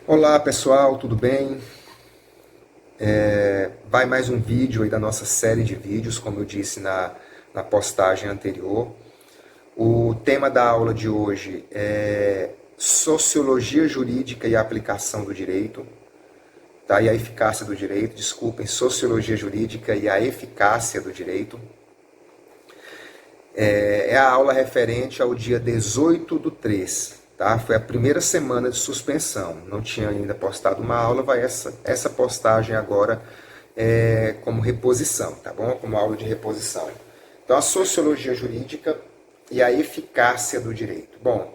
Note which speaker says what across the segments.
Speaker 1: Olá pessoal, tudo bem? Vai mais um vídeo aí da nossa série de vídeos, como eu disse na postagem anterior. O tema da aula de hoje é Sociologia Jurídica e a Aplicação do Direito, tá? E a Eficácia do Direito, desculpem, Sociologia Jurídica e a Eficácia do Direito. É a aula referente ao dia 18/3, tá? Foi a primeira semana de suspensão. Não tinha ainda postado uma aula, vai essa postagem agora como reposição, tá bom? Como aula de reposição. Então, a sociologia jurídica e a eficácia do direito. Bom,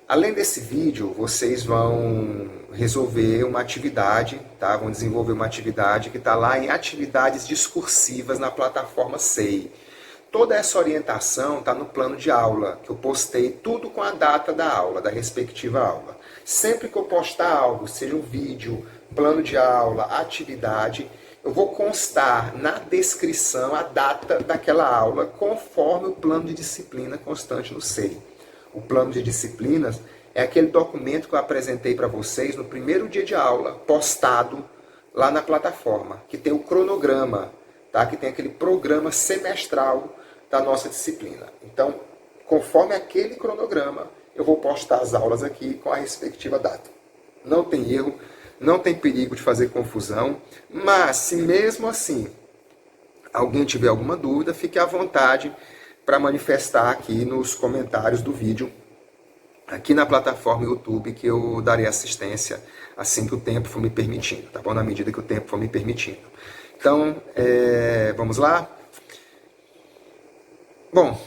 Speaker 1: além desse vídeo, vocês vão resolver uma atividade, tá? Vão desenvolver uma atividade que está lá em atividades discursivas na plataforma SEI. Toda essa orientação está no plano de aula, que eu postei tudo com a data da aula, da respectiva aula. Sempre que eu postar algo, seja um vídeo, plano de aula, atividade, eu vou constar na descrição a data daquela aula, conforme o plano de disciplina constante no SEI. O plano de disciplinas é aquele documento que eu apresentei para vocês no primeiro dia de aula, postado lá na plataforma, que tem o cronograma, tá? Que tem aquele programa semestral da nossa disciplina. Então, conforme aquele cronograma, eu vou postar as aulas aqui com a respectiva data. Não tem erro, não tem perigo de fazer confusão, mas se mesmo assim alguém tiver alguma dúvida, fique à vontade para manifestar aqui nos comentários do vídeo, aqui na plataforma YouTube, que eu darei assistência assim que o tempo for me permitindo, tá bom? Na medida que o tempo for me permitindo. Então, vamos lá? Bom,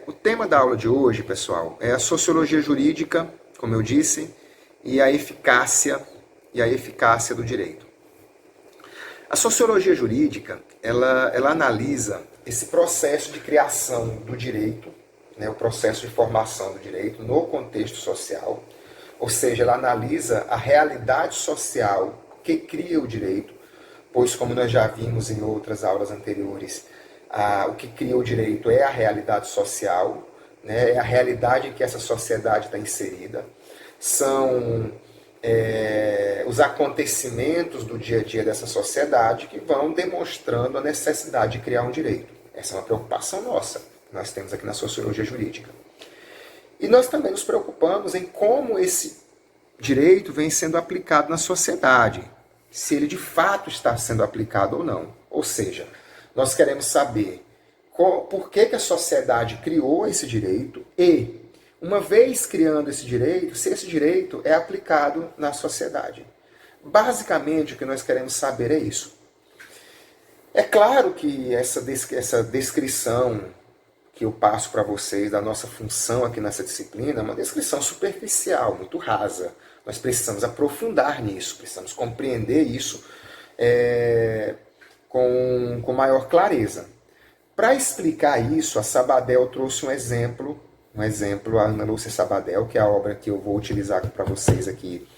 Speaker 1: o tema da aula de hoje, pessoal, é a sociologia jurídica, como eu disse, e a eficácia do direito. A sociologia jurídica, ela analisa esse processo de criação do direito, né, o processo de formação do direito no contexto social, ou seja, ela analisa a realidade social que cria o direito, pois, como nós já vimos em outras aulas anteriores, o que cria o direito é a realidade social, né? É a realidade em que essa sociedade está inserida. São os acontecimentos do dia a dia dessa sociedade que vão demonstrando a necessidade de criar um direito. Essa é uma preocupação nossa, que nós temos aqui na sociologia jurídica. E nós também nos preocupamos em como esse direito vem sendo aplicado na sociedade, se ele de fato está sendo aplicado ou não. Ou seja, nós queremos saber por que a sociedade criou esse direito e, uma vez criando esse direito, se esse direito é aplicado na sociedade. Basicamente, o que nós queremos saber é isso. É claro que essa descrição que eu passo para vocês da nossa função aqui nessa disciplina é uma descrição superficial, muito rasa. Nós precisamos aprofundar nisso, precisamos compreender isso com maior clareza. Para explicar isso, a Sabadell trouxe um exemplo, a Ana Lúcia Sabadell, que é a obra que eu vou utilizar para vocês aqui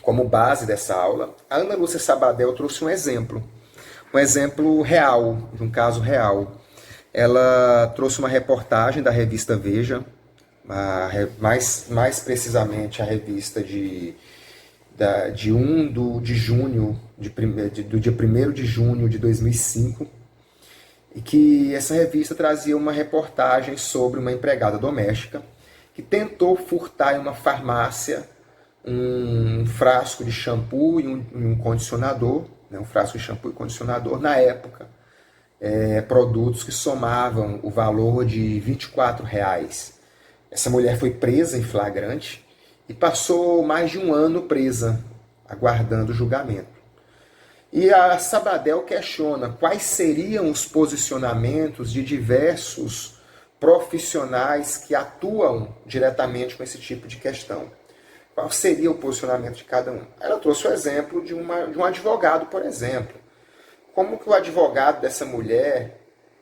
Speaker 1: como base dessa aula. A Ana Lúcia Sabadell trouxe um exemplo real, de um caso real. Ela trouxe uma reportagem da revista Veja, mais precisamente a revista do dia 1º de junho de 2005, e que essa revista trazia uma reportagem sobre uma empregada doméstica que tentou furtar em uma farmácia um frasco de shampoo e um condicionador, né, um frasco de shampoo e condicionador, na época, produtos que somavam o valor de R$ 24. Essa mulher foi presa em flagrante e passou mais de um ano presa, aguardando o julgamento. E a Sabadell questiona quais seriam os posicionamentos de diversos profissionais que atuam diretamente com esse tipo de questão. Qual seria o posicionamento de cada um? Ela trouxe o exemplo de um advogado, por exemplo. Como que o advogado dessa mulher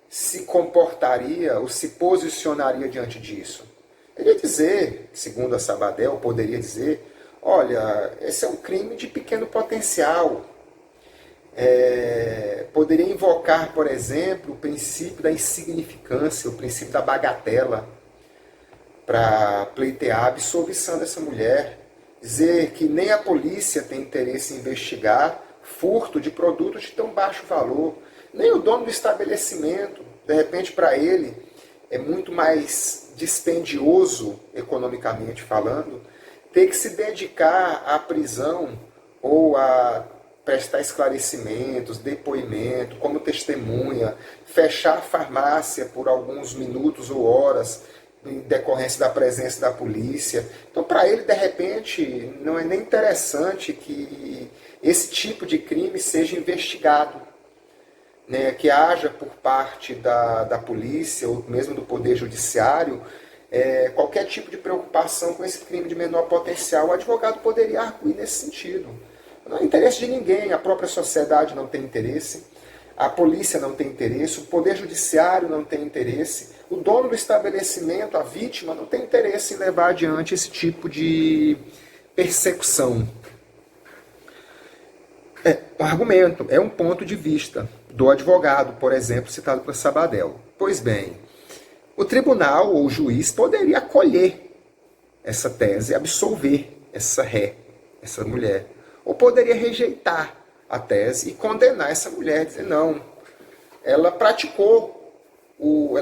Speaker 1: se comportaria ou se posicionaria diante disso? Ele ia dizer, segundo a Sabadell, poderia dizer, olha, esse é um crime de pequeno potencial. Poderia invocar, por exemplo, o princípio da insignificância, o princípio da bagatela. para pleitear a absolvição dessa mulher, dizer que nem a polícia tem interesse em investigar furto de produtos de tão baixo valor, nem o dono do estabelecimento. De repente, para ele, é muito mais dispendioso, economicamente falando, ter que se dedicar à prisão ou a prestar esclarecimentos, depoimento, como testemunha, fechar a farmácia por alguns minutos ou horas, em decorrência da presença da polícia. Então, para ele, de repente, não é nem interessante que esse tipo de crime seja investigado, né? Que haja por parte da polícia ou mesmo do Poder Judiciário qualquer tipo de preocupação com esse crime de menor potencial. O advogado poderia arguir nesse sentido. Não é interesse de ninguém, a própria sociedade não tem interesse, a polícia não tem interesse, o Poder Judiciário não tem interesse, o dono do estabelecimento, a vítima, não tem interesse em levar adiante esse tipo de persecução. Um argumento, é um ponto de vista do advogado, por exemplo, citado por Sabadell. Pois bem, o tribunal ou o juiz poderia acolher essa tese, absolver essa mulher. Ou poderia rejeitar a tese e condenar essa mulher, dizer, não, ela praticou o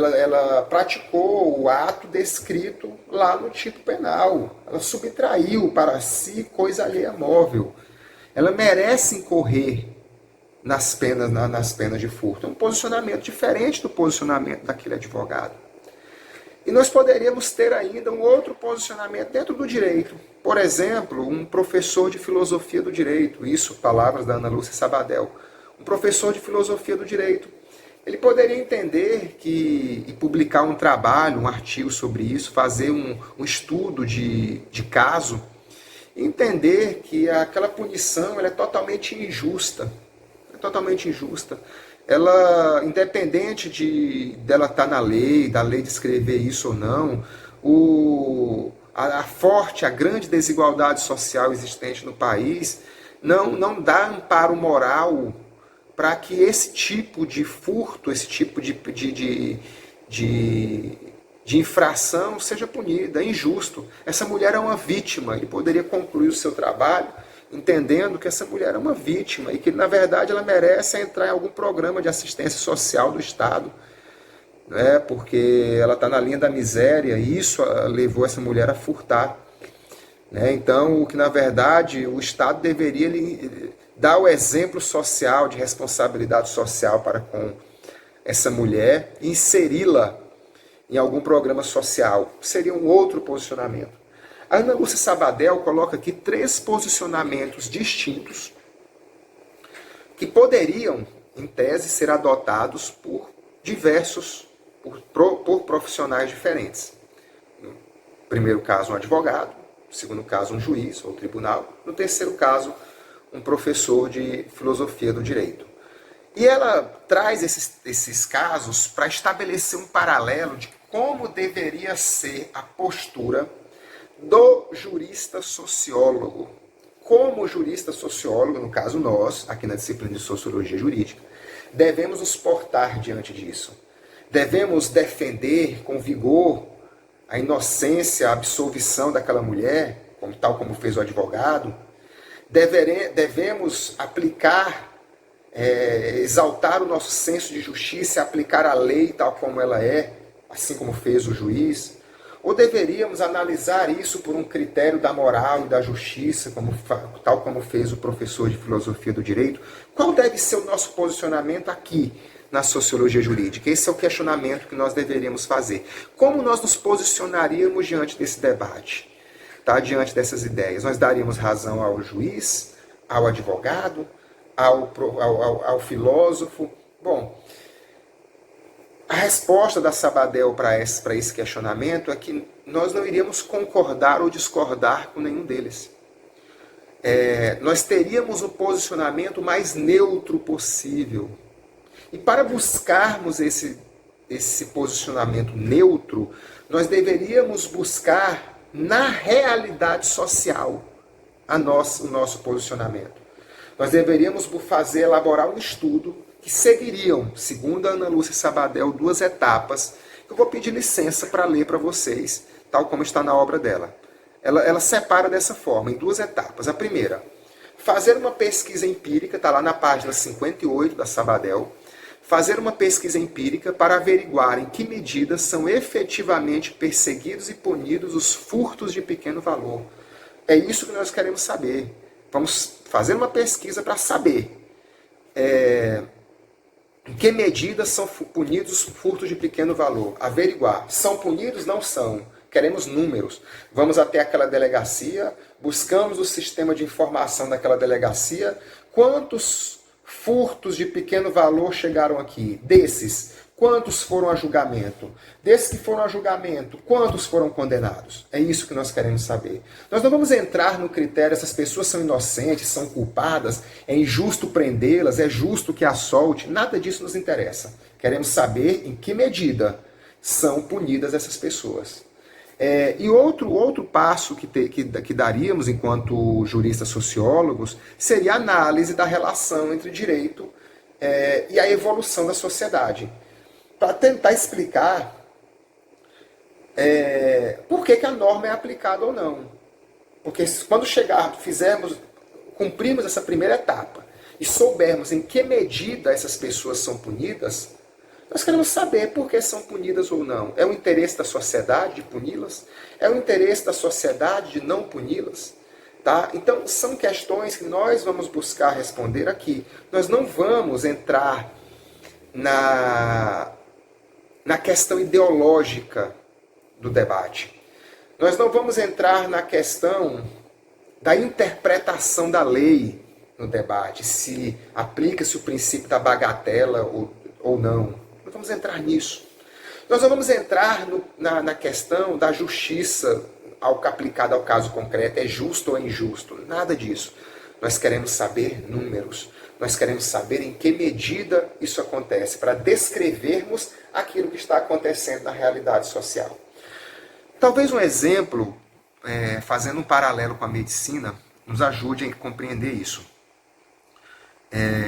Speaker 1: ato descrito lá no tipo penal. Ela subtraiu para si coisa alheia móvel. Ela merece incorrer nas penas de furto. É um posicionamento diferente do posicionamento daquele advogado. E nós poderíamos ter ainda um outro posicionamento dentro do direito. Por exemplo, um professor de filosofia do direito, isso, palavras da Ana Lúcia Sabadell, um professor de filosofia do direito, ele poderia entender e publicar um trabalho, um artigo sobre isso, fazer um estudo de caso, e entender que aquela punição ela é totalmente injusta. Ela, independente dela estar na lei, da lei descrever isso ou não, a grande desigualdade social existente no país não dá amparo moral para que esse tipo de furto, esse tipo de infração seja punida. É injusto. Essa mulher é uma vítima. Ele poderia concluir o seu trabalho entendendo que essa mulher é uma vítima e que, na verdade, ela merece entrar em algum programa de assistência social do Estado, né? Porque ela está na linha da miséria e isso levou essa mulher a furtar. Né? Então, o que, na verdade, o Estado deveria dar o exemplo social, de responsabilidade social para com essa mulher e inseri-la em algum programa social. Seria um outro posicionamento. A Ana Lúcia Sabadell coloca aqui 3 posicionamentos distintos que poderiam, em tese, ser adotados por profissionais diferentes. No primeiro caso, um advogado. No segundo caso, um juiz ou tribunal. No terceiro caso, um professor de filosofia do direito. E ela traz esses casos para estabelecer um paralelo de como deveria ser a postura do jurista sociólogo. Como jurista sociólogo, no caso nós, aqui na disciplina de Sociologia Jurídica, devemos nos portar diante disso. Devemos defender com vigor a inocência, a absolvição daquela mulher, tal como fez o advogado. Devemos aplicar, exaltar o nosso senso de justiça e aplicar a lei tal como ela é, assim como fez o juiz. Ou deveríamos analisar isso por um critério da moral e da justiça, tal como fez o professor de filosofia do direito? Qual deve ser o nosso posicionamento aqui na sociologia jurídica? Esse é o questionamento que nós deveríamos fazer. Como nós nos posicionaríamos diante desse debate? Tá? Diante dessas ideias? Nós daríamos razão ao juiz, ao advogado, ao filósofo? Bom, a resposta da Sabadell para esse questionamento é que nós não iríamos concordar ou discordar com nenhum deles. Nós teríamos o posicionamento mais neutro possível. E para buscarmos esse posicionamento neutro, nós deveríamos buscar na realidade social o nosso posicionamento. Nós deveríamos elaborar um estudo que seguiriam, segundo a Ana Lúcia Sabadell, 2 etapas, que eu vou pedir licença para ler para vocês, tal como está na obra dela. Ela separa dessa forma, em duas etapas. A primeira, fazer uma pesquisa empírica, está lá na página 58 da Sabadell, fazer uma pesquisa empírica para averiguar em que medida são efetivamente perseguidos e punidos os furtos de pequeno valor. É isso que nós queremos saber. Vamos fazer uma pesquisa para saber em que medida são punidos os furtos de pequeno valor. Averiguar. São punidos? Não são. Queremos números. Vamos até aquela delegacia, buscamos o sistema de informação daquela delegacia. Quantos furtos de pequeno valor chegaram aqui? Desses, quantos foram a julgamento? Desses que foram a julgamento, quantos foram condenados? É isso que nós queremos saber. Nós não vamos entrar no critério, essas pessoas são inocentes, são culpadas, é injusto prendê-las, é justo que as solte. Nada disso nos interessa. Queremos saber em que medida são punidas essas pessoas. E outro passo que daríamos enquanto juristas sociólogos seria a análise da relação entre direito e a evolução da sociedade. Para tentar explicar por que a norma é aplicada ou não. Porque quando cumprimos essa primeira etapa e soubermos em que medida essas pessoas são punidas, nós queremos saber por que são punidas ou não. É o interesse da sociedade de puni-las? É o interesse da sociedade de não puni-las? Tá? Então, são questões que nós vamos buscar responder aqui. Nós não vamos entrar na questão ideológica do debate. Nós não vamos entrar na questão da interpretação da lei no debate, se aplica-se o princípio da bagatela ou não. Não vamos entrar nisso. Nós não vamos entrar na questão da justiça aplicada ao caso concreto, é justo ou é injusto. Nada disso. Nós queremos saber números. Nós queremos saber em que medida isso acontece, para descrevermos aquilo que está acontecendo na realidade social. Talvez um exemplo, fazendo um paralelo com a medicina, nos ajude a compreender isso.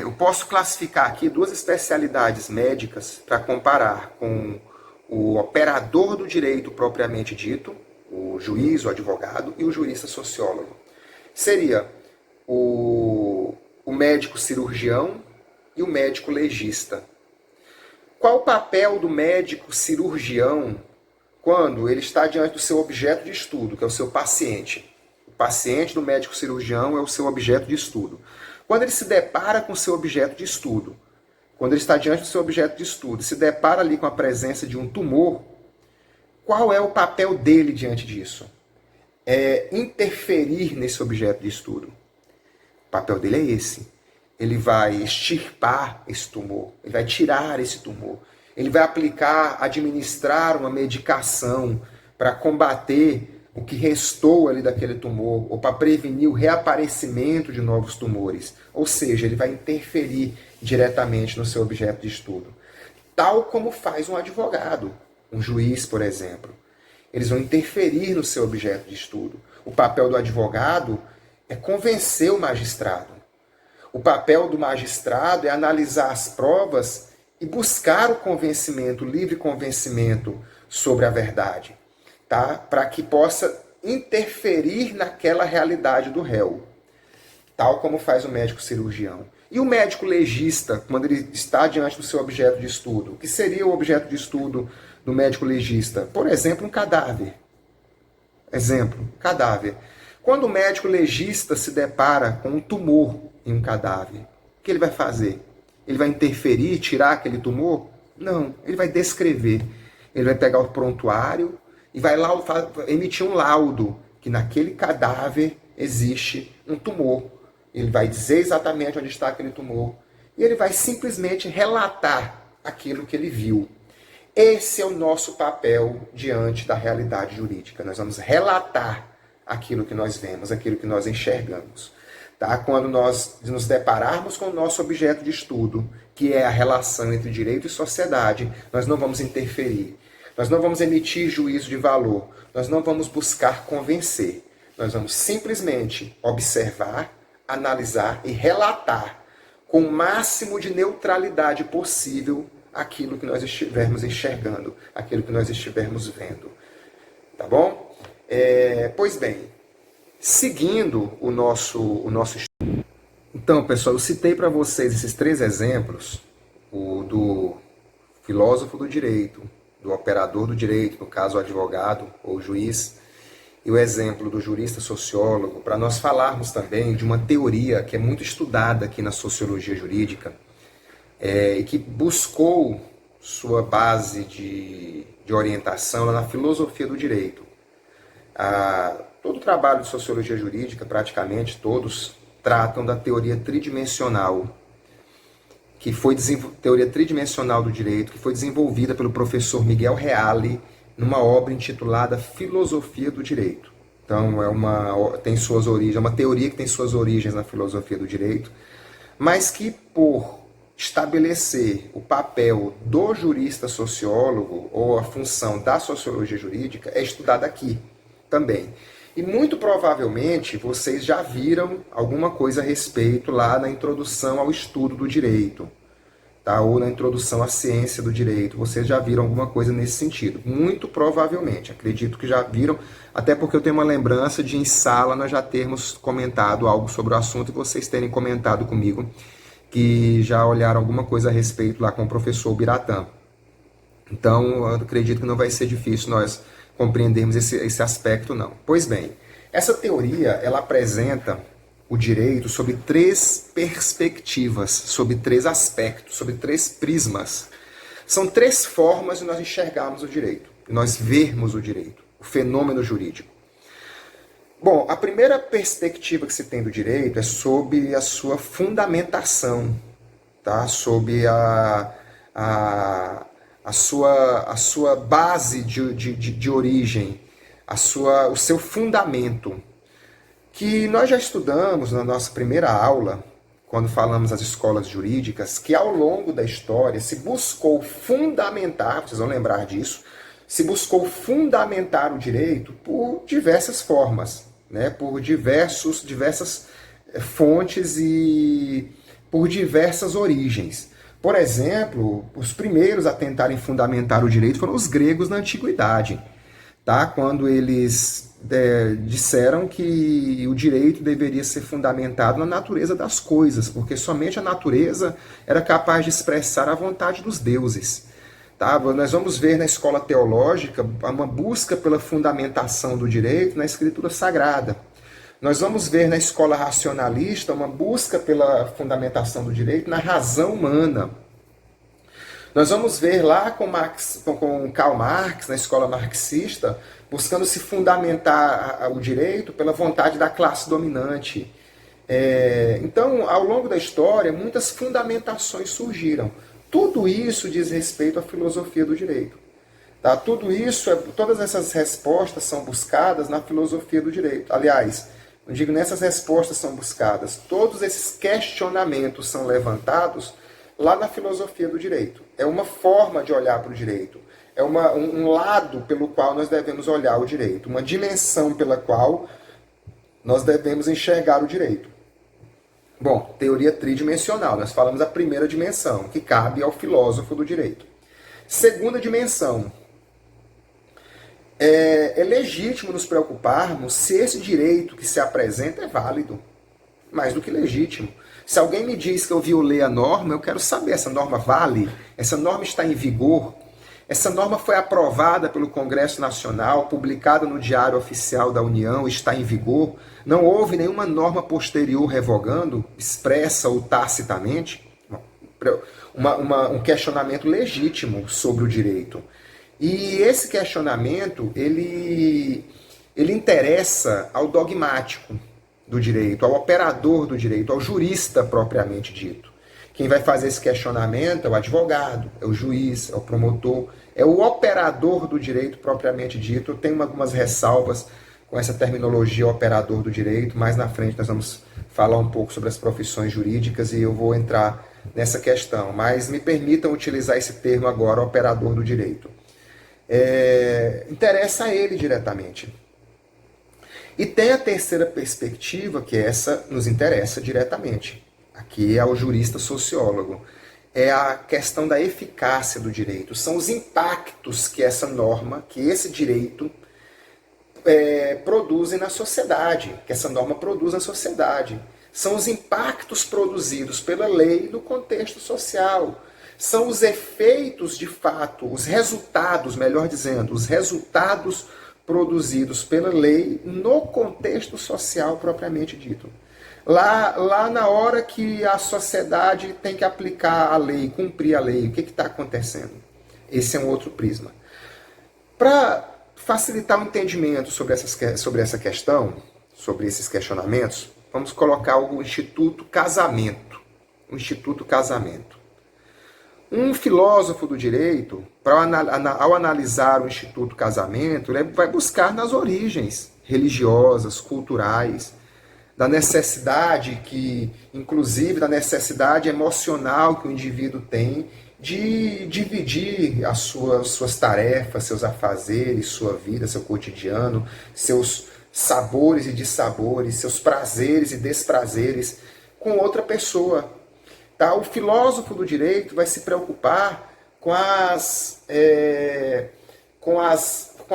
Speaker 1: Eu posso classificar aqui duas especialidades médicas para comparar com o operador do direito propriamente dito, o juiz, o advogado, e o jurista sociólogo. Seria o médico cirurgião e o médico legista. Qual o papel do médico cirurgião quando ele está diante do seu objeto de estudo, que é o seu paciente? O paciente do médico cirurgião é o seu objeto de estudo. Quando ele se depara com o seu objeto de estudo, quando ele está diante do seu objeto de estudo, se depara ali com a presença de um tumor, qual é o papel dele diante disso? É interferir nesse objeto de estudo. O papel dele é esse. Ele vai extirpar esse tumor, ele vai tirar esse tumor, ele vai administrar uma medicação para combater o que restou ali daquele tumor, ou para prevenir o reaparecimento de novos tumores. Ou seja, ele vai interferir diretamente no seu objeto de estudo. Tal como faz um advogado, um juiz, por exemplo. Eles vão interferir no seu objeto de estudo. O papel do advogado é convencer o magistrado. O papel do magistrado é analisar as provas e buscar o convencimento, o livre convencimento sobre a verdade, tá? Para que possa interferir naquela realidade do réu, tal como faz o médico cirurgião. E o médico legista, quando ele está diante do seu objeto de estudo, o que seria o objeto de estudo do médico legista? Por exemplo, um cadáver. Exemplo, cadáver. Quando o médico legista se depara com um tumor em um cadáver, o que ele vai fazer? Ele vai interferir, tirar aquele tumor? Não, ele vai descrever. Ele vai pegar o prontuário e vai lá emitir um laudo que naquele cadáver existe um tumor. Ele vai dizer exatamente onde está aquele tumor e ele vai simplesmente relatar aquilo que ele viu. Esse é o nosso papel diante da realidade jurídica. Nós vamos relatar aquilo que nós vemos, aquilo que nós enxergamos. Tá? Quando nós nos depararmos com o nosso objeto de estudo, que é a relação entre direito e sociedade, nós não vamos interferir. Nós não vamos emitir juízo de valor. Nós não vamos buscar convencer. Nós vamos simplesmente observar, analisar e relatar com o máximo de neutralidade possível aquilo que nós estivermos enxergando, aquilo que nós estivermos vendo. tá bom? Pois bem, seguindo o nosso estudo. Então, pessoal, eu citei para vocês esses 3 exemplos, o do filósofo do direito, do operador do direito, no caso o advogado ou o juiz, e o exemplo do jurista sociólogo, para nós falarmos também de uma teoria que é muito estudada aqui na sociologia jurídica, e que buscou sua base de orientação na filosofia do direito. Todo o trabalho de sociologia jurídica, praticamente todos, tratam da teoria tridimensional, teoria tridimensional do direito, que foi desenvolvida pelo professor Miguel Reale numa obra intitulada Filosofia do Direito. Então, tem suas origens, é uma teoria que tem suas origens na filosofia do direito, mas que, por estabelecer o papel do jurista sociólogo, ou a função da sociologia jurídica, é estudada aqui também. E muito provavelmente vocês já viram alguma coisa a respeito lá na introdução ao estudo do direito, tá? Ou na introdução à ciência do direito. Vocês já viram alguma coisa nesse sentido. Muito provavelmente. Acredito que já viram, até porque eu tenho uma lembrança de em sala nós já termos comentado algo sobre o assunto e vocês terem comentado comigo que já olharam alguma coisa a respeito lá com o professor Biratã. Então, eu acredito que não vai ser difícil nós compreendermos esse aspecto, não. Pois bem, essa teoria, ela apresenta o direito sob 3 perspectivas, sob 3 aspectos, sob 3 prismas. São 3 formas de nós enxergarmos o direito, de nós vermos o direito, o fenômeno jurídico. Bom, a primeira perspectiva que se tem do direito é sobre a sua fundamentação, tá? Sobre a sua base de origem, o seu fundamento, que nós já estudamos na nossa primeira aula, quando falamos das escolas jurídicas, que ao longo da história se buscou fundamentar, vocês vão lembrar disso, se buscou fundamentar o direito por diversas formas, né? Por diversas fontes e por diversas origens. Por exemplo, os primeiros a tentarem fundamentar o direito foram os gregos na antiguidade, tá? Quando eles disseram que o direito deveria ser fundamentado na natureza das coisas, porque somente a natureza era capaz de expressar a vontade dos deuses. Tá? Nós vamos ver na escola teológica uma busca pela fundamentação do direito na escritura sagrada. Nós vamos ver na escola racionalista uma busca pela fundamentação do direito na razão humana. Nós vamos ver lá com Karl Marx, na escola marxista, buscando se fundamentar o direito pela vontade da classe dominante. Então, ao longo da história, muitas fundamentações surgiram. Tudo isso diz respeito à filosofia do direito. Tá? Todas essas respostas são buscadas na filosofia do direito. Aliás, não digo nessas respostas são buscadas, todos esses questionamentos são levantados lá na filosofia do direito. É uma forma de olhar para o direito. É um lado pelo qual nós devemos olhar o direito. Uma dimensão pela qual nós devemos enxergar o direito. Bom, teoria tridimensional. Nós falamos a primeira dimensão, que cabe ao filósofo do direito. Segunda dimensão. É legítimo nos preocuparmos se esse direito que se apresenta é válido. Mais do que legítimo. Se alguém me diz que eu violei a norma, eu quero saber, essa norma vale? Essa norma está em vigor? Essa norma foi aprovada pelo Congresso Nacional, publicada no Diário Oficial da União, está em vigor? Não houve nenhuma norma posterior revogando, expressa ou tacitamente? Um questionamento legítimo sobre o direito. E esse questionamento, ele interessa ao dogmático do direito, ao operador do direito, ao jurista propriamente dito. Quem vai fazer esse questionamento é o advogado, é o juiz, é o promotor, é o operador do direito propriamente dito. Eu tenho algumas ressalvas com essa terminologia operador do direito, mais na frente nós vamos falar um pouco sobre as profissões jurídicas e eu vou entrar nessa questão, mas me permitam utilizar esse termo agora, operador do direito. Interessa a ele diretamente. E tem a terceira perspectiva, que essa nos interessa diretamente. Aqui é o jurista sociólogo. É a questão da eficácia do direito. São os impactos que essa norma, que esse direito produzem na sociedade, que essa norma produz na sociedade. São os impactos produzidos pela lei no contexto social. São os efeitos, de fato, os resultados, melhor dizendo, os resultados produzidos pela lei no contexto social propriamente dito. Lá na hora que a sociedade tem que aplicar a lei, cumprir a lei, o que está acontecendo? Esse é um outro prisma. Para facilitar o entendimento sobre essa questão, sobre esses questionamentos, vamos colocar o Instituto Casamento. O Instituto Casamento. Um filósofo do direito, ao analisar o Instituto Casamento, ele vai buscar nas origens religiosas, culturais, da necessidade inclusive da necessidade emocional que o indivíduo tem de dividir as suas tarefas, seus afazeres, sua vida, seu cotidiano, seus sabores e dissabores, seus prazeres e desprazeres com outra pessoa. Tá? O filósofo do direito vai se preocupar com a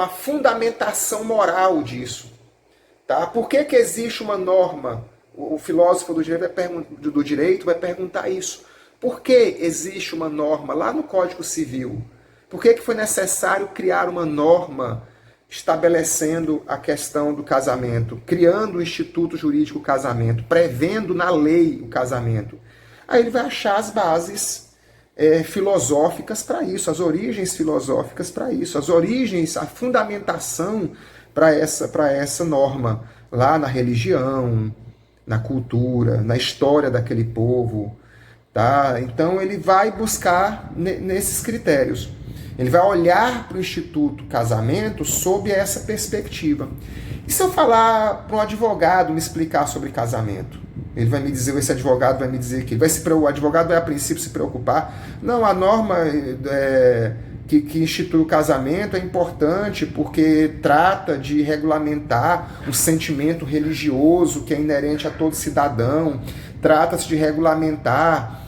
Speaker 1: fundamentação moral disso. Tá? Por que existe uma norma? O filósofo do direito vai perguntar isso. Por que existe uma norma lá no Código Civil? Por que foi necessário criar uma norma estabelecendo a questão do casamento, criando o Instituto Jurídico Casamento, prevendo na lei o casamento? Aí ele vai achar as bases filosóficas para isso, as origens filosóficas para isso, as origens, a fundamentação para essa norma, lá na religião, na cultura, na história daquele povo. Tá? Então ele vai buscar nesses critérios. Ele vai olhar para o Instituto Casamento sob essa perspectiva. E se eu falar para um advogado me explicar sobre casamento? Ele vai me dizer, esse advogado vai me dizer que o advogado vai a princípio se preocupar. Não, a norma que institui o casamento é importante porque trata de regulamentar um sentimento religioso que é inerente a todo cidadão. Trata-se de regulamentar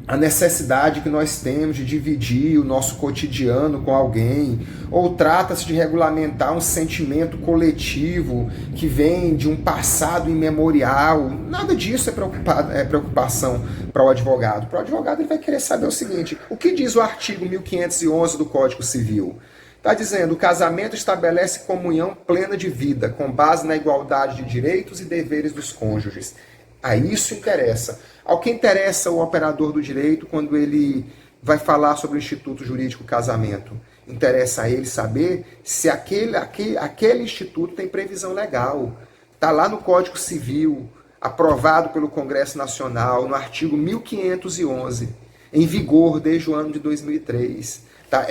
Speaker 1: a necessidade que nós temos de dividir o nosso cotidiano com alguém, ou trata-se de regulamentar um sentimento coletivo que vem de um passado imemorial. Nada disso é preocupação para o advogado. Para o advogado ele vai querer saber o seguinte: o que diz o artigo 1511 do Código Civil? Está dizendo: o casamento estabelece comunhão plena de vida, com base na igualdade de direitos e deveres dos cônjuges. A isso interessa. Ao que interessa o operador do direito quando ele vai falar sobre o Instituto Jurídico Casamento? Interessa a ele saber se aquele instituto tem previsão legal. Está lá no Código Civil, aprovado pelo Congresso Nacional, no artigo 1511, em vigor desde o ano de 2003. Tá?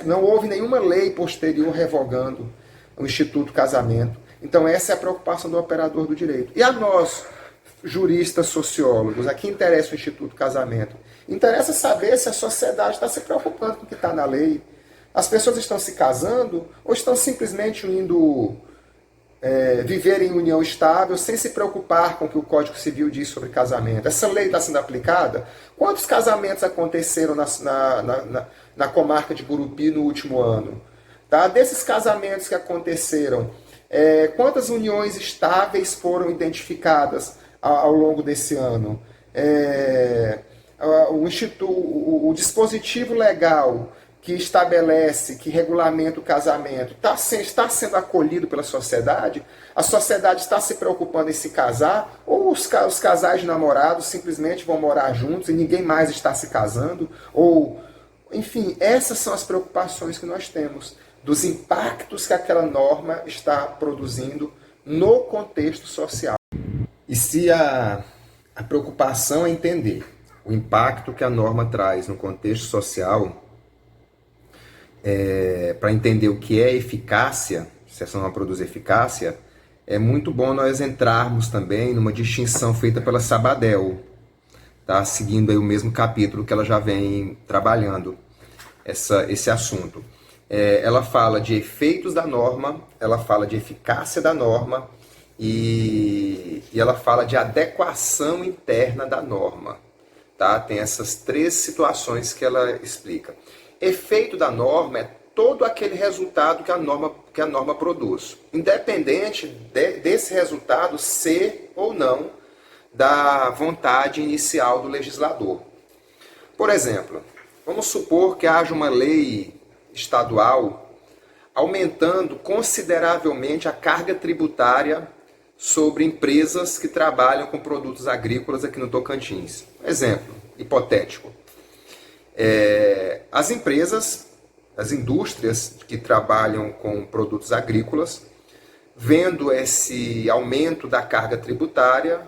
Speaker 1: Não houve nenhuma lei posterior revogando o Instituto Casamento. Então essa é a preocupação do operador do direito. E a nós, juristas, sociólogos, a quem interessa o Instituto Casamento? Interessa saber se a sociedade está se preocupando com o que está na lei. As pessoas estão se casando ou estão simplesmente indo viver em união estável sem se preocupar com o que o Código Civil diz sobre casamento? Essa lei está sendo aplicada? Quantos casamentos aconteceram na comarca de Gurupi no último ano? Tá? Desses casamentos que aconteceram, quantas uniões estáveis foram identificadas ao longo desse ano? O dispositivo legal que estabelece, que regulamenta o casamento, está sendo acolhido pela sociedade? A sociedade está se preocupando em se casar? Ou os casais de namorados simplesmente vão morar juntos e ninguém mais está se casando? Ou, enfim, essas são as preocupações que nós temos, dos impactos que aquela norma está produzindo no contexto social. E se a preocupação é entender o impacto que a norma traz no contexto social, para entender o que é eficácia, se essa norma produz eficácia, é muito bom nós entrarmos também numa distinção feita pela Sabadell, tá? Seguindo aí o mesmo capítulo que ela já vem trabalhando esse assunto. Ela fala de efeitos da norma, ela fala de eficácia da norma e ela fala de adequação interna da norma. Tá? Tem essas três situações que ela explica. Efeito da norma é todo aquele resultado que a norma produz, independente desse resultado ser ou não da vontade inicial do legislador. Por exemplo, vamos supor que haja uma lei estadual aumentando consideravelmente a carga tributária sobre empresas que trabalham com produtos agrícolas aqui no Tocantins. Exemplo hipotético. As empresas, as indústrias que trabalham com produtos agrícolas, vendo esse aumento da carga tributária,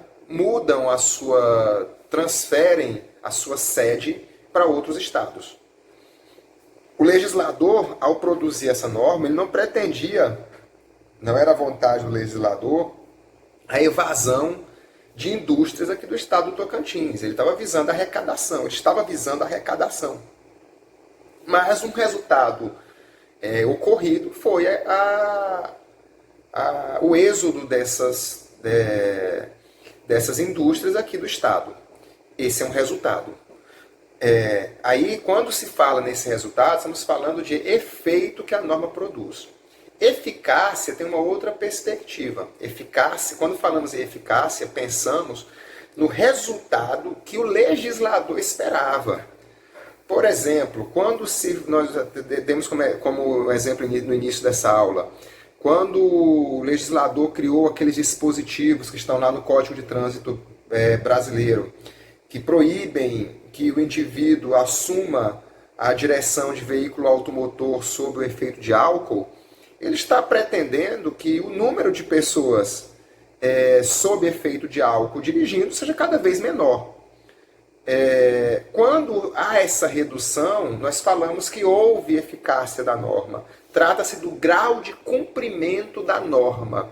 Speaker 1: transferem a sua sede para outros estados. O legislador, ao produzir essa norma, ele não pretendia, não era vontade do legislador, a evasão de indústrias aqui do estado do Tocantins. Ele estava visando a arrecadação, Mas um resultado ocorrido foi o êxodo dessas indústrias aqui do estado. Esse é um resultado. Aí, quando se fala nesse resultado, estamos falando de efeito que a norma produz. Eficácia tem uma outra perspectiva. Eficácia, quando falamos em eficácia, pensamos no resultado que o legislador esperava. Por exemplo, nós demos como exemplo no início dessa aula, quando o legislador criou aqueles dispositivos que estão lá no Código de Trânsito brasileiro, que proíbem que o indivíduo assuma a direção de veículo automotor sob o efeito de álcool, ele está pretendendo que o número de pessoas sob efeito de álcool dirigindo seja cada vez menor. Quando há essa redução, nós falamos que houve eficácia da norma. Trata-se do grau de cumprimento da norma.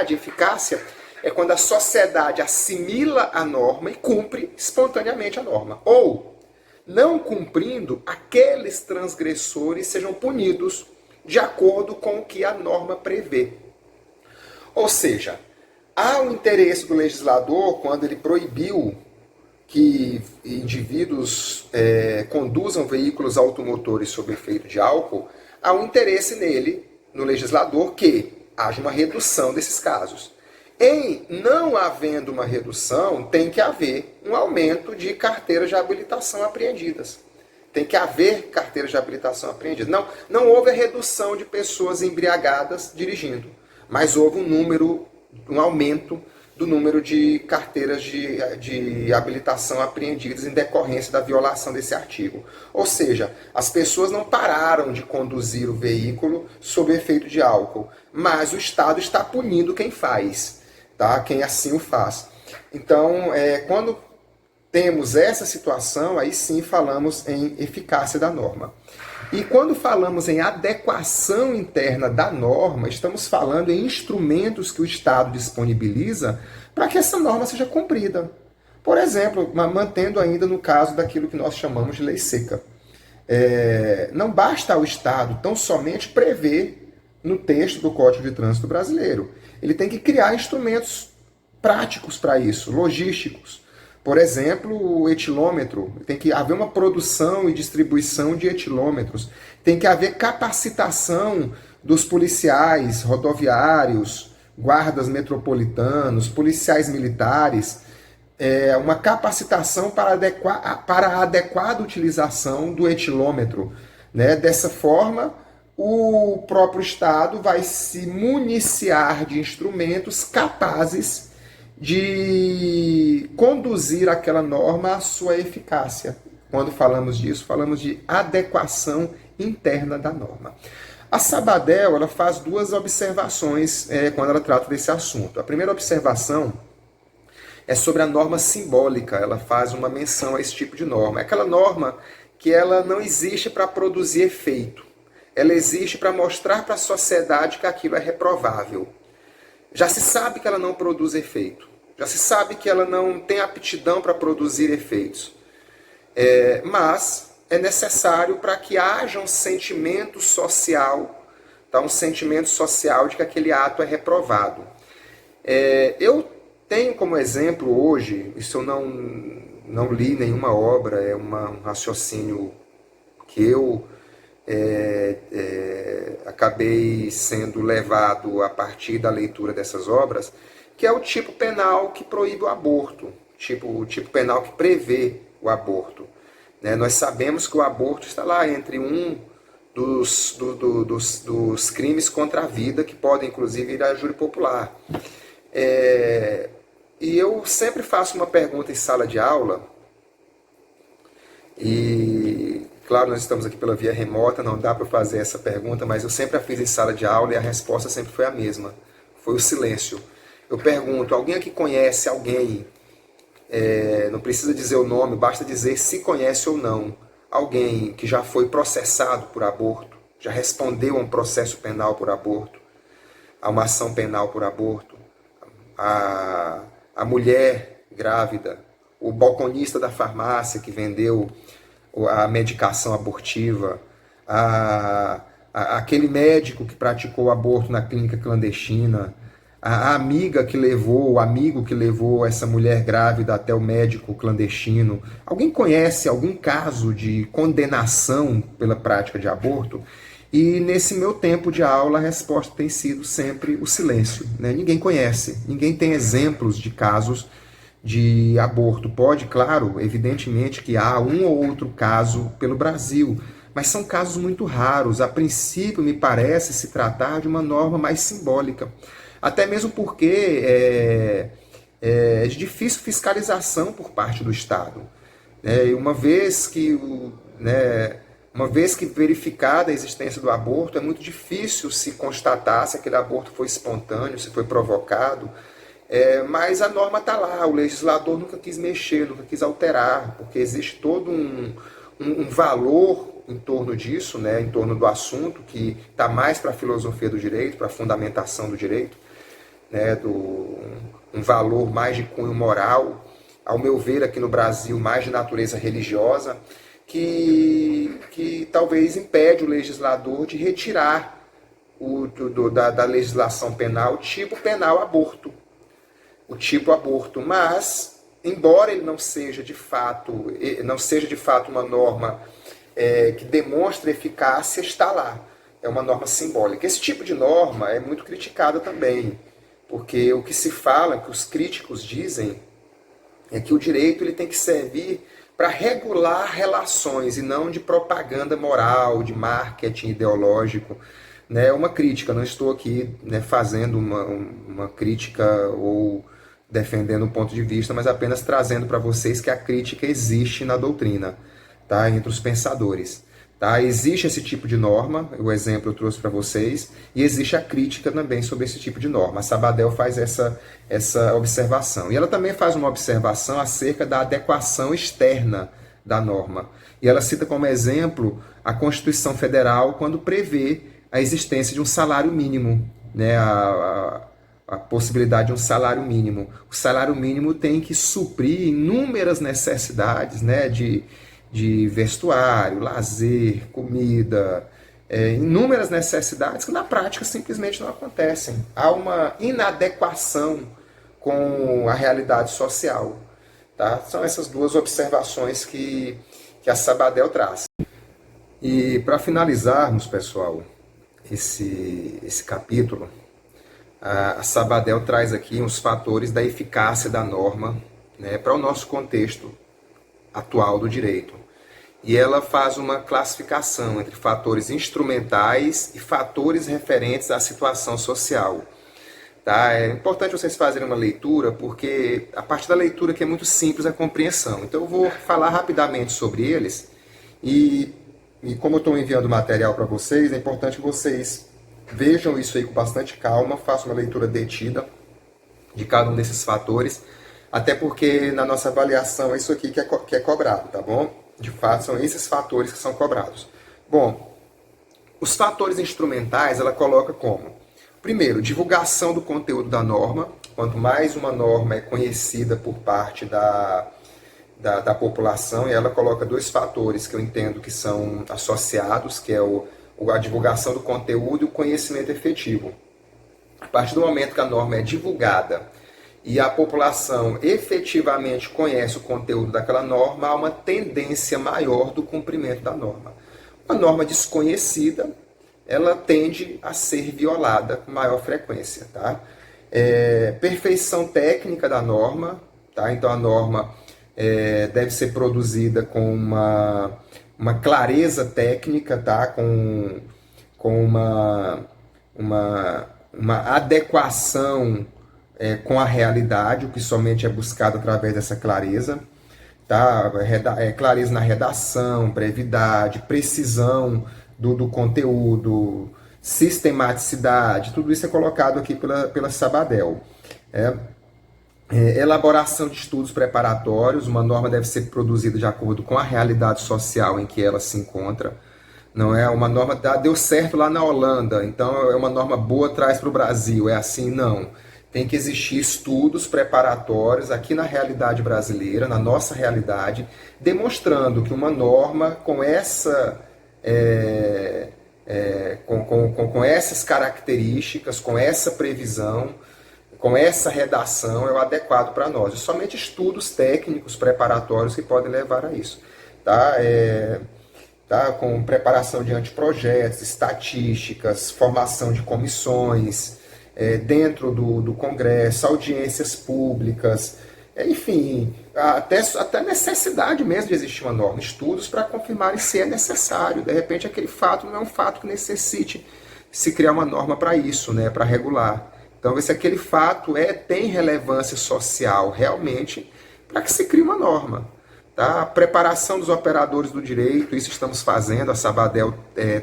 Speaker 1: Eficácia é quando a sociedade assimila a norma e cumpre espontaneamente a norma. Ou, não cumprindo, aqueles transgressores sejam punidos de acordo com o que a norma prevê. Ou seja, há o interesse do legislador, quando ele proibiu que indivíduos conduzam veículos automotores sob efeito de álcool, há um interesse no legislador, que haja uma redução desses casos. Em não havendo uma redução, tem que haver um aumento de carteiras de habilitação apreendidas. Tem que haver carteiras de habilitação apreendidas. Não houve a redução de pessoas embriagadas dirigindo, mas houve um aumento do número de carteiras de habilitação apreendidas em decorrência da violação desse artigo. Ou seja, as pessoas não pararam de conduzir o veículo sob efeito de álcool, mas o Estado está punindo quem faz, tá? Quem assim o faz. Então, quando temos essa situação, aí sim falamos em eficácia da norma. E quando falamos em adequação interna da norma, estamos falando em instrumentos que o Estado disponibiliza para que essa norma seja cumprida. Por exemplo, mantendo ainda no caso daquilo que nós chamamos de lei seca. Não basta ao Estado tão somente prever no texto do Código de Trânsito brasileiro. Ele tem que criar instrumentos práticos para isso, logísticos. Por exemplo, o etilômetro. Tem que haver uma produção e distribuição de etilômetros. Tem que haver capacitação dos policiais rodoviários, guardas metropolitanos, policiais militares. Uma capacitação para a adequada utilização do etilômetro. Né? Dessa forma, o próprio Estado vai se municiar de instrumentos capazes de conduzir aquela norma à sua eficácia. Quando falamos disso, falamos de adequação interna da norma. A Sabadell, ela faz duas observações quando ela trata desse assunto. A primeira observação é sobre a norma simbólica. Ela faz uma menção a esse tipo de norma. É aquela norma que ela não existe para produzir efeito. Ela existe para mostrar para a sociedade que aquilo é reprovável. Já se sabe que ela não produz efeito. Já se sabe que ela não tem aptidão para produzir efeitos. Mas é necessário para que haja um sentimento social, tá? Um sentimento social de que aquele ato é reprovado. Eu tenho como exemplo hoje, isso eu não li nenhuma obra, um raciocínio que eu acabei sendo levado a partir da leitura dessas obras, que é o tipo penal que proíbe o aborto, o tipo penal que prevê o aborto. Né? Nós sabemos que o aborto está lá entre um dos crimes contra a vida, que podem inclusive ir à júri popular. E eu sempre faço uma pergunta em sala de aula, e claro, nós estamos aqui pela via remota, não dá para fazer essa pergunta, mas eu sempre a fiz em sala de aula e a resposta sempre foi a mesma, foi o silêncio. Eu pergunto, alguém aqui conhece alguém, não precisa dizer o nome, basta dizer se conhece ou não, alguém que já foi processado por aborto, já respondeu a um processo penal por aborto, a uma ação penal por aborto, a mulher grávida, o balconista da farmácia que vendeu a medicação abortiva, aquele médico que praticou o aborto na clínica clandestina, a amiga que levou, o amigo que levou essa mulher grávida até o médico clandestino. Alguém conhece algum caso de condenação pela prática de aborto? E nesse meu tempo de aula a resposta tem sido sempre o silêncio. Né? Ninguém conhece, ninguém tem exemplos de casos de aborto. Pode, claro, evidentemente que há um ou outro caso pelo Brasil, mas são casos muito raros. A princípio, me parece se tratar de uma norma mais simbólica. Até mesmo porque é de difícil fiscalização por parte do Estado. E uma vez que verificada a existência do aborto, é muito difícil se constatar se aquele aborto foi espontâneo, se foi provocado. Mas a norma está lá, o legislador nunca quis mexer, nunca quis alterar, porque existe todo um valor em torno disso, né, em torno do assunto, que está mais para a filosofia do direito, para a fundamentação do direito, né, um valor mais de cunho moral, ao meu ver aqui no Brasil, mais de natureza religiosa, que talvez impede o legislador de retirar da legislação penal tipo penal aborto. O tipo aborto, mas, embora ele não seja de fato uma norma que demonstre eficácia, está lá. É uma norma simbólica. Esse tipo de norma é muito criticada também, porque o que se fala, o que os críticos dizem, é que o direito ele tem que servir para regular relações e não de propaganda moral, de marketing ideológico. É uma crítica, não estou aqui fazendo uma crítica ou defendendo um ponto de vista, mas apenas trazendo para vocês que a crítica existe na doutrina, tá? Entre os pensadores. Tá? Existe esse tipo de norma, o exemplo eu trouxe para vocês, e existe a crítica também sobre esse tipo de norma. A Sabadell faz essa observação. E ela também faz uma observação acerca da adequação externa da norma. E ela cita como exemplo a Constituição Federal quando prevê a existência de um salário mínimo, né? A possibilidade de um salário mínimo. O salário mínimo tem que suprir inúmeras necessidades, né, de vestuário, lazer, comida, inúmeras necessidades que na prática simplesmente não acontecem. Há uma inadequação com a realidade social. Tá? São essas duas observações que a Sabadell traz. E para finalizarmos, pessoal, esse capítulo, a Sabadell traz aqui uns fatores da eficácia da norma, né, para o nosso contexto atual do direito. E ela faz uma classificação entre fatores instrumentais e fatores referentes à situação social. Tá? É importante vocês fazerem uma leitura, porque a partir da leitura que é muito simples a compreensão. Então eu vou falar rapidamente sobre eles, e como eu estou enviando material para vocês, é importante que vocês vejam isso aí com bastante calma, façam uma leitura detida de cada um desses fatores, até porque na nossa avaliação é isso aqui que é cobrado, tá bom? De fato, são esses fatores que são cobrados. Bom, os fatores instrumentais ela coloca como: primeiro, divulgação do conteúdo da norma. Quanto mais uma norma é conhecida por parte da população, e ela coloca dois fatores que eu entendo que são associados, que é a divulgação do conteúdo e o conhecimento efetivo. A partir do momento que a norma é divulgada e a população efetivamente conhece o conteúdo daquela norma, há uma tendência maior do cumprimento da norma. Uma norma desconhecida, ela tende a ser violada com maior frequência, tá? Perfeição técnica da norma, tá? Então a norma deve ser produzida com uma clareza técnica, tá? Com uma adequação com a realidade, o que somente é buscado através dessa clareza. Tá? Clareza na redação, brevidade, precisão do conteúdo, sistematicidade, tudo isso é colocado aqui pela Sabadell. Elaboração de estudos preparatórios, uma norma deve ser produzida de acordo com a realidade social em que ela se encontra. Não é uma norma, deu certo lá na Holanda, então é uma norma boa, traz para o Brasil, é assim? Não. Tem que existir estudos preparatórios aqui na realidade brasileira, na nossa realidade, demonstrando que uma norma com essas características, com essa previsão, com essa redação é o adequado para nós. E somente estudos técnicos preparatórios que podem levar a isso. Tá? Com preparação de anteprojetos, estatísticas, formação de comissões, dentro do Congresso, audiências públicas, enfim, até necessidade mesmo de existir uma norma, estudos para confirmarem se é necessário. De repente aquele fato não é um fato que necessite se criar uma norma para isso, né, para regular. Então, se aquele fato tem relevância social realmente, para que se crie uma norma. Tá? A preparação dos operadores do direito, isso estamos fazendo, a Sabadell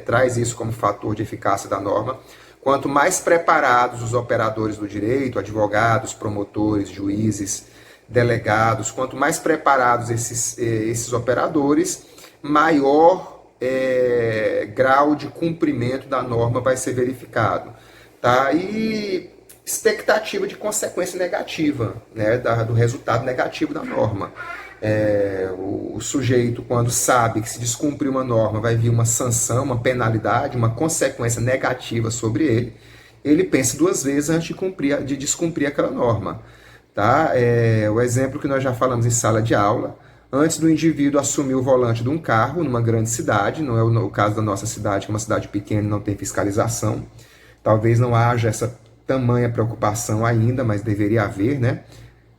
Speaker 1: traz isso como fator de eficácia da norma. Quanto mais preparados os operadores do direito, advogados, promotores, juízes, delegados, quanto mais preparados esses operadores, maior grau de cumprimento da norma vai ser verificado. Tá? E expectativa de consequência negativa, né, do resultado negativo da norma. O sujeito, quando sabe que se descumprir uma norma vai vir uma sanção, uma penalidade, uma consequência negativa sobre ele, ele pensa duas vezes antes de descumprir aquela norma. Tá? O exemplo que nós já falamos em sala de aula, antes do indivíduo assumir o volante de um carro numa grande cidade, não é o caso da nossa cidade, que é uma cidade pequena e não tem fiscalização, talvez não haja essa tamanha preocupação ainda, mas deveria haver, né?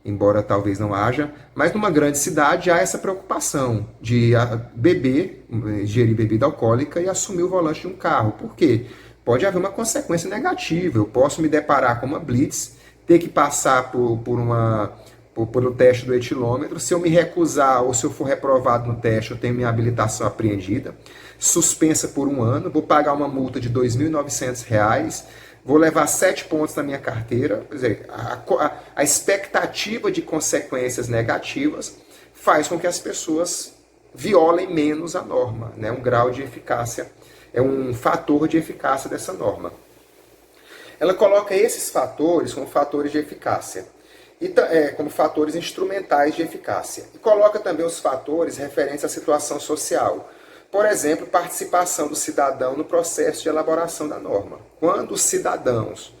Speaker 1: Embora talvez não haja, mas numa grande cidade há essa preocupação de beber, ingerir bebida alcoólica e assumir o volante de um carro. Por quê? Pode haver uma consequência negativa, eu posso me deparar com uma blitz, ter que passar por o teste do etilômetro, se eu me recusar ou se eu for reprovado no teste, eu tenho minha habilitação apreendida, suspensa por 1 ano, vou pagar uma multa de R$ 2.900, vou levar 7 pontos na minha carteira. Quer dizer, a expectativa de consequências negativas faz com que as pessoas violem menos a norma, né? Um grau de eficácia, é um fator de eficácia dessa norma. Ela coloca esses fatores como fatores de eficácia, como fatores instrumentais de eficácia. E coloca também os fatores referentes à situação social. Por exemplo, participação do cidadão no processo de elaboração da norma. Quando os cidadãos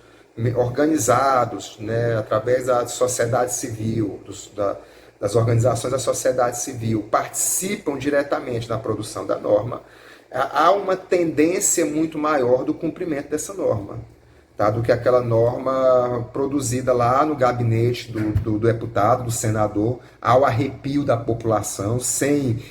Speaker 1: organizados, né, através da sociedade civil, das organizações da sociedade civil, participam diretamente na produção da norma, há uma tendência muito maior do cumprimento dessa norma, tá, do que aquela norma produzida lá no gabinete do deputado, do senador, ao arrepio da população, sem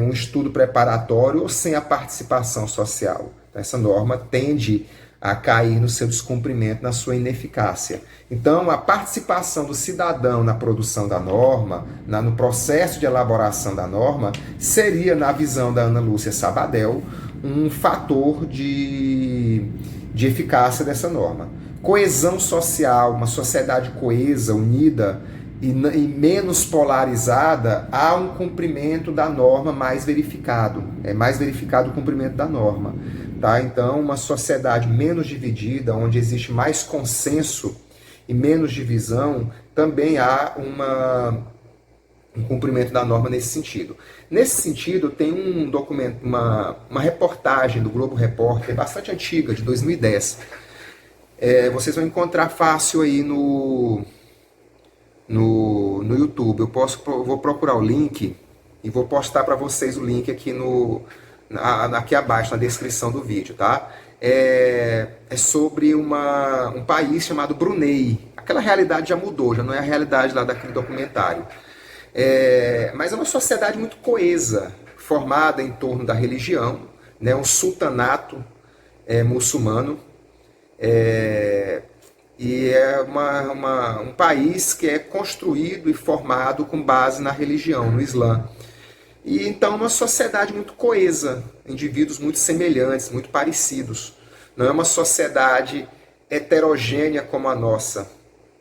Speaker 1: um estudo preparatório ou sem a participação social. Essa norma tende a cair no seu descumprimento, na sua ineficácia. Então, a participação do cidadão na produção da norma, no processo de elaboração da norma, seria, na visão da Ana Lúcia Sabadell, um fator de eficácia dessa norma. Coesão social, uma sociedade coesa, unida, e menos polarizada, há um cumprimento da norma mais verificado. É mais verificado o cumprimento da norma. Tá? Então, uma sociedade menos dividida, onde existe mais consenso e menos divisão, também há um cumprimento da norma nesse sentido. Nesse sentido, tem um documento, uma reportagem do Globo Repórter, bastante antiga, de 2010. Vocês vão encontrar fácil aí no YouTube. Eu vou procurar o link e vou postar para vocês o link aqui no aqui abaixo na descrição do vídeo, tá? É sobre um país chamado Brunei. Aquela realidade já mudou, já não é a realidade lá daquele documentário. Mas é uma sociedade muito coesa, formada em torno da religião, né? Um sultanato muçulmano, e é um país que é construído e formado com base na religião, no Islã. E então é uma sociedade muito coesa, indivíduos muito semelhantes, muito parecidos. Não é uma sociedade heterogênea como a nossa,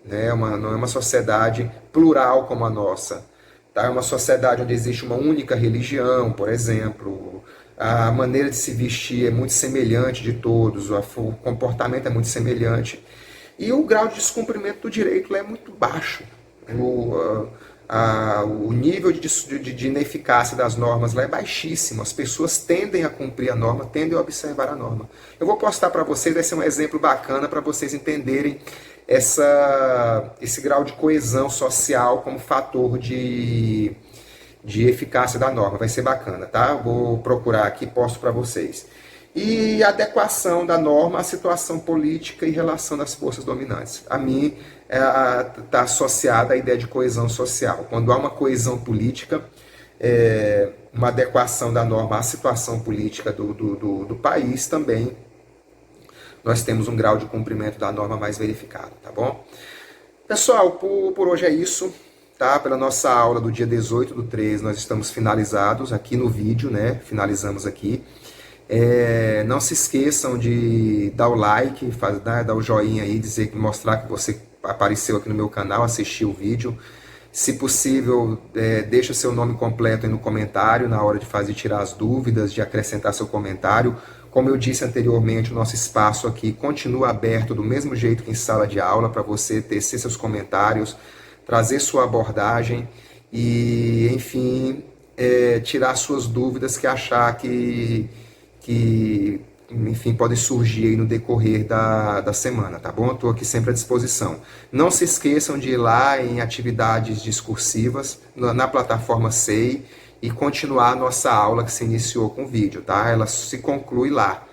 Speaker 1: né? Não é uma sociedade plural como a nossa. Tá? É uma sociedade onde existe uma única religião, por exemplo. A maneira de se vestir é muito semelhante de todos, o comportamento é muito semelhante. E o grau de descumprimento do direito lá é muito baixo. O nível de ineficácia das normas lá é baixíssimo. As pessoas tendem a cumprir a norma, tendem a observar a norma. Eu vou postar para vocês, vai ser um exemplo bacana para vocês entenderem esse grau de coesão social como fator de eficácia da norma. Vai ser bacana, tá? Vou procurar aqui e posto para vocês. E a adequação da norma à situação política e relação das forças dominantes. A mim está associada à ideia de coesão social. Quando há uma coesão política, uma adequação da norma à situação política do país também, nós temos um grau de cumprimento da norma mais verificado, tá bom? Pessoal, por hoje é isso, tá? Pela nossa aula do dia 18/3, nós estamos finalizados aqui no vídeo, né? Finalizamos aqui. Não se esqueçam de dar o like, dar o joinha aí, mostrar que você apareceu aqui no meu canal, assistiu o vídeo. Se possível, deixa seu nome completo aí no comentário, na hora de tirar as dúvidas, de acrescentar seu comentário. Como eu disse anteriormente, o nosso espaço aqui continua aberto do mesmo jeito que em sala de aula, para você tecer seus comentários, trazer sua abordagem e, enfim, tirar suas dúvidas que achar que enfim, podem surgir aí no decorrer da semana, tá bom? Estou aqui sempre à disposição. Não se esqueçam de ir lá em atividades discursivas na plataforma SEI e continuar a nossa aula que se iniciou com o vídeo, tá? Ela se conclui lá.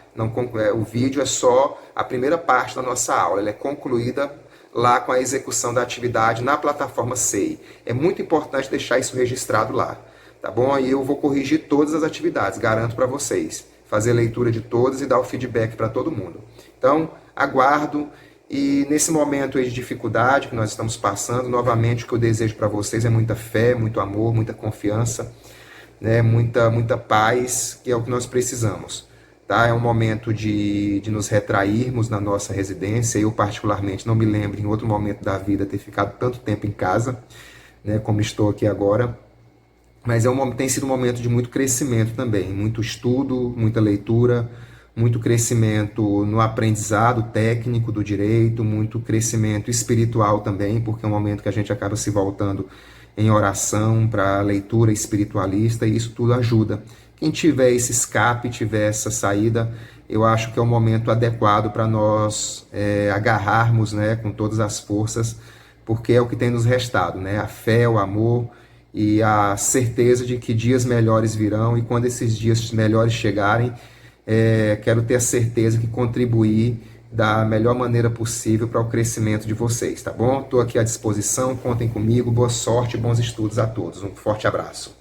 Speaker 1: O vídeo é só a primeira parte da nossa aula, ela é concluída lá com a execução da atividade na plataforma SEI. É muito importante deixar isso registrado lá, tá bom? E eu vou corrigir todas as atividades, garanto para vocês. Fazer a leitura de todas e dar o feedback para todo mundo. Então, aguardo, e nesse momento de dificuldade que nós estamos passando, novamente o que eu desejo para vocês é muita fé, muito amor, muita confiança, né? muita paz, que é o que nós precisamos. Tá? É um momento de nos retrairmos na nossa residência. Eu, particularmente, não me lembro em outro momento da vida ter ficado tanto tempo em casa, né, como estou aqui agora. Mas tem sido um momento de muito crescimento também, muito estudo, muita leitura, muito crescimento no aprendizado técnico do direito, muito crescimento espiritual também, porque é um momento que a gente acaba se voltando em oração para a leitura espiritualista, e isso tudo ajuda. Quem tiver esse escape, tiver essa saída, eu acho que é o momento adequado para nós agarrarmos, né, com todas as forças, porque é o que tem nos restado, né, a fé, o amor e a certeza de que dias melhores virão, e quando esses dias melhores chegarem, quero ter a certeza que contribuir da melhor maneira possível para o crescimento de vocês, tá bom? Estou aqui à disposição, contem comigo, boa sorte e bons estudos a todos. Um forte abraço.